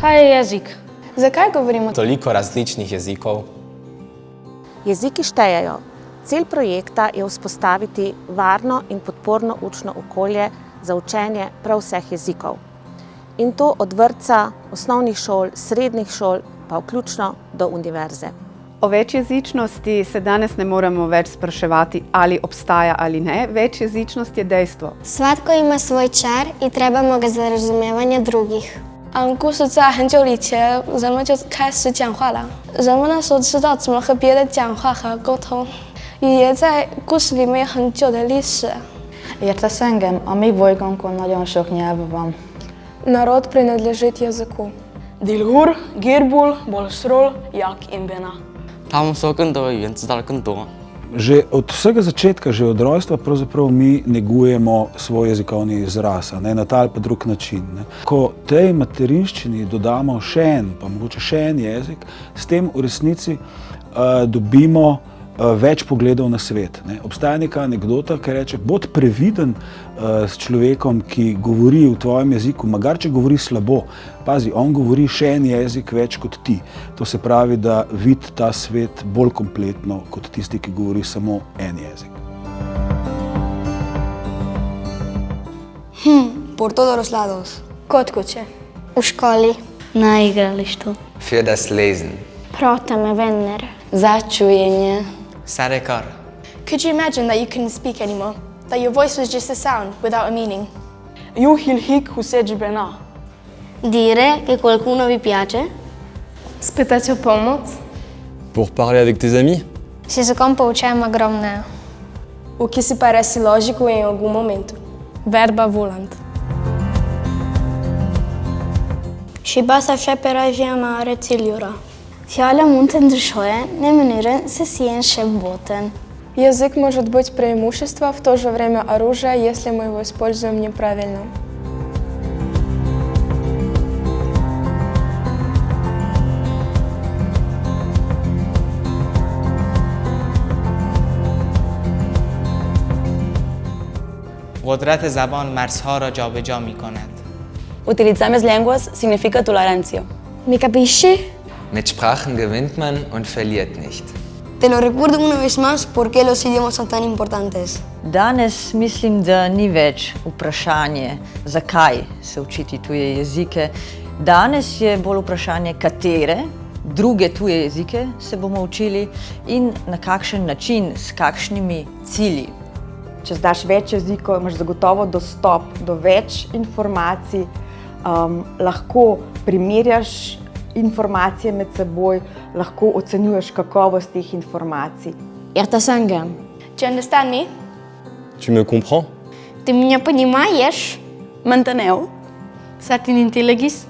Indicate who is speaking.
Speaker 1: Kaj je jezik?
Speaker 2: Zakaj govorimo
Speaker 3: Toliko različnih jezikov.
Speaker 4: Jeziki štejejo. Cilj projekta je vzpostaviti varno in podporno učno okolje za učenje prav vseh jezikov. In to od vrtca, osnovnih šol, srednjih šol, pa vključno do univerze.
Speaker 5: O večjezičnosti se danes ne moremo več spraševati, ali obstaja ali ne. Večjezičnost je dejstvo.
Speaker 6: Svatko ima svoj čar i trebamo ga za razumevanje drugih.
Speaker 2: 故事在很久以前，人们就开始讲话了。人们那时候知道怎么和别人讲话和沟通。语言在故事里面有很久的历史。
Speaker 7: Értesz engem? A mi bolygónkon nagyon sok nyelv van.
Speaker 2: Народ принадлежит языку.
Speaker 8: Dilgur, Girbul, Bolsrol, Jak in Bena.
Speaker 9: 他们说更多语言，知道的更多。
Speaker 10: Že od vsega začetka, že od rojstva, pravzaprav mi negujemo svoj jezikovni izraz, na ta ali pa drug način. Ko tej materinščini dodamo še en, pa mogoče še en jezik, s tem v resnici dobimo več pogledov na svet. Obstaja neka anekdota, ki reče, bod previden s človekom, ki govori v tvojem jeziku, magar če govori slabo. Pazi, on govori še en jezik več kot ti. To se pravi, da vidi ta svet bolj kompletno kot tisti, ki govori samo en jezik.
Speaker 7: Por todos los lados.
Speaker 2: Kod kuće.
Speaker 6: U školi.
Speaker 1: Na igralištu.
Speaker 3: Für das Lesen.
Speaker 6: Protame venner.
Speaker 7: Za čujenje.
Speaker 9: Sarekar.
Speaker 2: Could you imagine that you couldn't speak anymore? That your voice was just a sound without a meaning?
Speaker 8: Juhil hik huseč Bena.
Speaker 1: Dire che qualcuno vi piace?
Speaker 2: Spytać o pomoc?
Speaker 11: Pour parler avec tes amis?
Speaker 6: S jezikom poučujem ogromno.
Speaker 2: O que se parece lógico em algum momento. Verba volant.
Speaker 6: Și basta așa pe rajia mare țiljura.
Speaker 1: Fjala mund të ndryshojë në mënyrën se si janë shëmbuten.
Speaker 2: Язык может быть преимуществом, в то же время оружие, если мы его используем неправильно.
Speaker 9: قدرت زبان مرزها را جابجا می‌کند.
Speaker 7: Utilizar as línguas significa tolerância.
Speaker 6: Mi capisci?
Speaker 3: Mit Sprachen gewinnt man und verliert nicht.
Speaker 7: Te lo recuerdo una vez más por qué los idiomas son tan importantes.
Speaker 12: Danes mislim, da ni več vprašanje, zakaj se učiti tuje jezike. Danes je bolj vprašanje, katere druge tuje jezike se bomo učili in na kakšen način, s kakšnimi cilji.
Speaker 5: Če znaš več jezikov, imaš zagotovo dostop do več informacij, lahko primerjaš informacije med seboj, lahko ocenjuješ kakovost teh informacij.
Speaker 1: Értesz engem?
Speaker 2: Do you understand me?
Speaker 11: Tu me comprends?
Speaker 6: Ты меня понимаешь?
Speaker 7: M'enteneu?
Speaker 1: Satin intelligis?